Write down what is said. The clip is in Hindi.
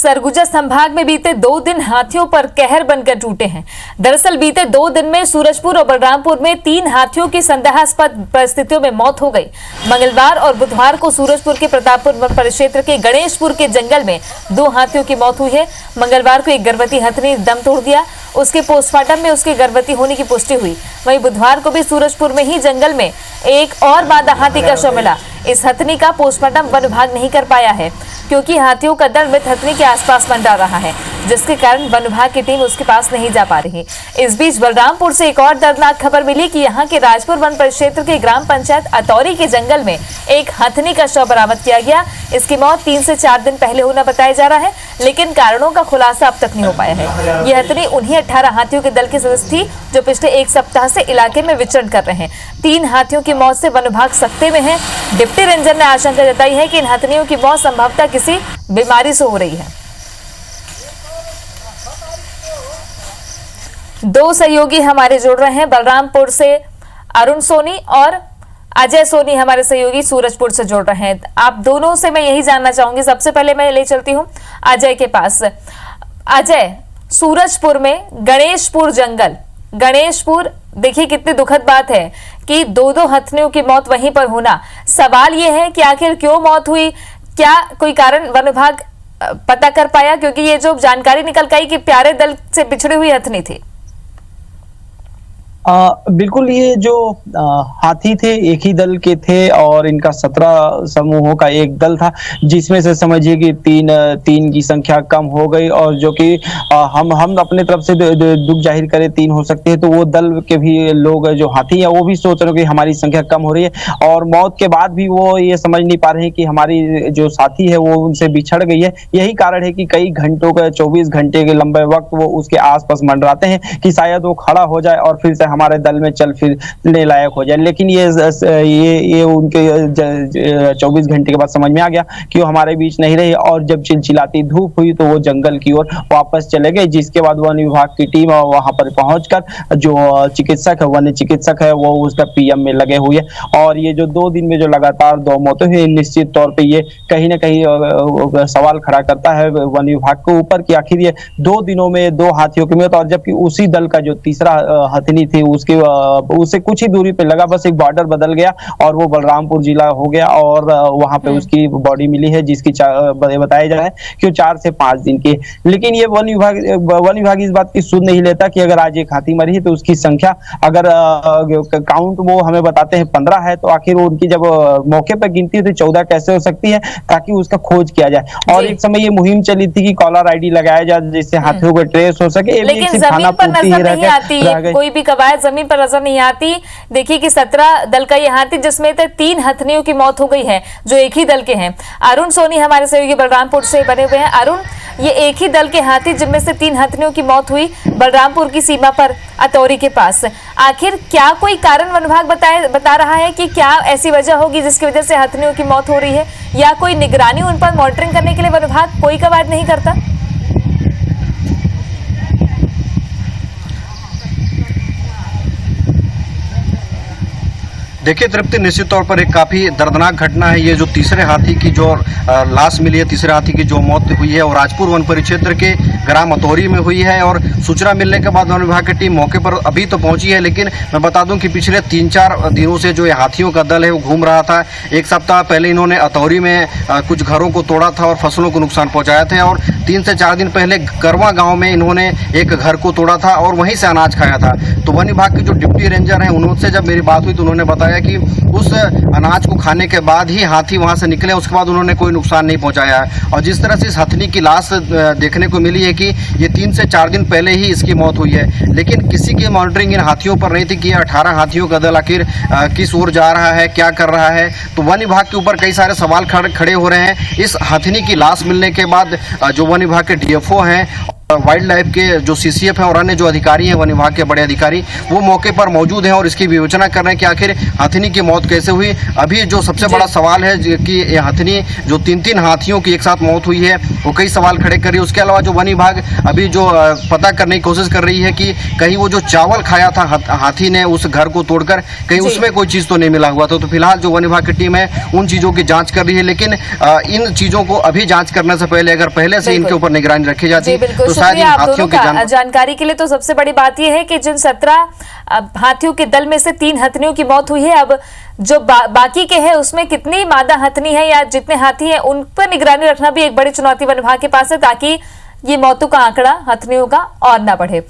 सरगुजा संभाग में बीते 2 दिन हाथियों पर कहर बनकर टूटे हैं। दरअसल बीते 2 दिन में सूरजपुर और बलरामपुर में 3 हाथियों की संदेहास्पद परिस्थितियों में मौत हो गई। मंगलवार और बुधवार को सूरजपुर के प्रतापपुर वन परिक्षेत्र के गणेशपुर के जंगल में 2 हाथियों की मौत हुई है। मंगलवार को एक गर्भवती हथनी दम तोड़ दिया, उसके पोस्टमार्टम में उसके गर्भवती होने की पुष्टि हुई। वहीं बुधवार को भी सूरजपुर में ही जंगल में एक और बादा हाथी का शव मिला। इस हथनी का पोस्टमार्टम वन विभाग नहीं कर पाया है क्योंकि हाथियों का दल मृत हथनी के आसपास मंडरा रहा है, जिसके कारण वन विभाग की टीम उसके पास नहीं जा पा रही। इस बीच बलरामपुर से एक और दर्दनाक खबर मिली कि यहां के राजपुर वन परिक्षेत्र के ग्राम पंचायत अतौरी के जंगल में एक हथनी का शव बरामद किया गया। इसकी मौत 3 से 4 दिन पहले होना बताया जा रहा है, लेकिन कारणों का खुलासा अब तक नहीं हो पाया है। यह हथनी उन्हीं 18 हाथियों के दल की सदस्य थी जो पिछले 1 सप्ताह से इलाके में विचरण कर रहे हैं। 3 हाथियों की मौत से वन विभाग सख्ते में है। डिप्टी रेंजर ने आशंका जताई है कि इन हथनियों की मौत संभवतः किसी बीमारी से हो रही है। 2 सहयोगी हमारे जुड़ रहे हैं। बलरामपुर से अरुण सोनी और अजय सोनी हमारे सहयोगी सूरजपुर से जुड़ रहे हैं। आप दोनों से मैं यही जानना चाहूंगी। सबसे पहले मैं ले चलती हूं अजय के पास। अजय, सूरजपुर में गणेशपुर जंगल, गणेशपुर, देखिए कितनी दुखद बात है कि 2 हथनियों की मौत वहीं पर होना। सवाल यह है कि आखिर क्यों मौत हुई, क्या कोई कारण वन विभाग पता कर पाया? क्योंकि ये जो जानकारी निकल गई कि प्यारे दल से बिछड़ी हुई हथनी थी। बिल्कुल, ये जो हाथी थे एक ही दल के थे और इनका 17 समूहों का एक दल था, जिसमें से समझिए कि 3 की संख्या कम हो गई। और जो कि हम अपने तरफ से दुख जाहिर करें 3 हो सकते हैं, तो वो दल के भी लोग जो हाथी है वो भी सोच रहे हैं कि हमारी संख्या कम हो रही है और मौत के बाद भी वो ये समझ नहीं पा रहे हैं कि हमारी जो साथी है वो उनसे बिछड़ गई है। यही कारण है कि कई घंटों का 24 घंटे के लंबे वक्त वो उसके आसपास मंडराते हैं कि शायद वो खड़ा हो जाए और फिर से हमारे दल में चल फिरने लायक हो जाए। लेकिन ये उनके 24 घंटे के बाद समझ में आ गया कि वो हमारे बीच नहीं रहे और जब चिलचिलाती धूप हुई तो वो जंगल की ओर वापस चले गए। जिसके बाद वन विभाग की टीम वहां पर पहुंचकर जो चिकित्सक है, वन चिकित्सक है, वो उसका पीएम में लगे हुए। और ये जो 2 दिन में जो लगातार 2 मौतें हुई, निश्चित तौर पे ये कहीं ना कहीं सवाल खड़ा करता है वन विभाग के ऊपर कि आखिर ये 2 दिनों में 2 हाथियों की मौत, और जबकि उसी दल का जो तीसरा हथनी थी उससे कुछ ही दूरी पे लगा, बस एक बॉर्डर बदल गया और वो बलरामपुर जिला हो गया और वहां पे उसकी बॉडी मिली है, जिसकी बताया जा रहा है कि 4 से 5 दिन की। लेकिन ये वन विभाग इस बात की सुध नहीं लेता कि अगर आज एक हाथी मरी है तो उसकी संख्या अगर काउंट वो हमें बताते हैं 15 है, तो आखिर उनकी जब मौके पर गिनती तो 14 कैसे हो सकती है, ताकि उसका खोज किया जाए। और एक समय ये मुहिम चली थी कि कॉलर आईडी लगाया जाए जिससे हाथियों को ट्रेस हो सके। लेकिन जमीन पर नजर नहीं आती, कोई भी कवायद जमीन पर नजर नहीं आती। देखिए कि 17 दल का ये हाथी, जिसमें 3 हथनियों की मौत हो गई है जो एक ही दल के हैं। अरुण सोनी हमारे सहयोगी बलरामपुर से बने हुए हैं। अरुण, ये एक ही दल के हाथी जिनमें से 3 हथनियों की मौत हुई बलरामपुर की सीमा पर अतौरी के पास, आखिर क्या कोई कारण वन विभाग बता रहा है कि क्या ऐसी वजह होगी जिसकी वजह से हथनियों की मौत हो रही है, या कोई निगरानी, उन पर मॉनिटरिंग करने के लिए वन विभाग कोई कवायद नहीं करता? देखिए तृप्ति, निश्चित तौर पर एक काफ़ी दर्दनाक घटना है। ये जो तीसरे हाथी की जो लाश मिली है, तीसरे हाथी की जो मौत हुई है, और राजपुर वन परिक्षेत्र के ग्राम अतौरी में हुई है। और सूचना मिलने के बाद वन विभाग की टीम मौके पर अभी तो पहुंची है, लेकिन मैं बता दूं कि पिछले 3-4 दिनों से जो ये हाथियों का दल है वो घूम रहा था। 1 सप्ताह पहले इन्होंने अतौरी में कुछ घरों को तोड़ा था और फसलों को नुकसान पहुँचाया था, और 3 से 4 दिन पहले करवा गाँव में इन्होंने एक घर को तोड़ा था और वहीं से अनाज खाया था। तो वन विभाग के जो डिप्टी रेंजर हैं उनसे जब मेरी बात हुई तो उन्होंने बताया कि उस अनाज को खाने के बाद ही हाथी वहां से निकले, उसके बाद उन्होंने कोई नुकसान नहीं पहुंचाया है। और जिस तरह से इस हथनी की लाश देखने को मिली है कि ये 3 से 4 दिन पहले ही इसकी मौत हुई है, लेकिन किसी की मॉनिटरिंग इन हाथियों पर नहीं थी कि 18 हाथियों का दल आखिर किस ओर जा रहा है, क्या कर रहा है। तो वन विभाग के ऊपर कई सारे सवाल खड़े हो रहे हैं। इस हथनी की लाश मिलने के बाद जो वन विभाग के डीएफओ हैं वाइल्ड लाइफ के जो सीसीएफ हैं और अन्य जो अधिकारी हैं वन विभाग के बड़े अधिकारी वो मौके पर मौजूद हैं और इसकी विवेचना कर रहे हैं कि आखिर हथिनी की मौत कैसे हुई। अभी जो सबसे बड़ा सवाल है कि ये हथिनी जो तीन हाथियों की एक साथ मौत हुई है वो कई सवाल खड़े कर रही है। उसके अलावा जो वन विभाग अभी जो पता करने की कोशिश कर रही है कि कहीं वो जो चावल खाया था हाथी ने उस घर को तोड़कर कहीं उसमें कोई चीज़ तो नहीं मिला हुआ था। तो फिलहाल जो वन विभाग की टीम है उन चीज़ों की जाँच कर रही है, लेकिन इन चीज़ों को अभी जाँच करने से पहले अगर पहले से इनके ऊपर निगरानी रखी जाती तो शायद इन हाथियों की जानकारी के लिए। तो सबसे बड़ी बात यह है कि जिन 17 हाथियों के दल में से 3 हथिनियों की मौत हुई है, अब जो बाकी के हैं उसमें कितनी मादा हथिनी है या जितने हाथी हैं उन पर निगरानी रखना भी एक बड़ी चुनौती वन विभाग के पास है, ताकि ये मौतों का आंकड़ा हथिनियों का और ना बढ़े।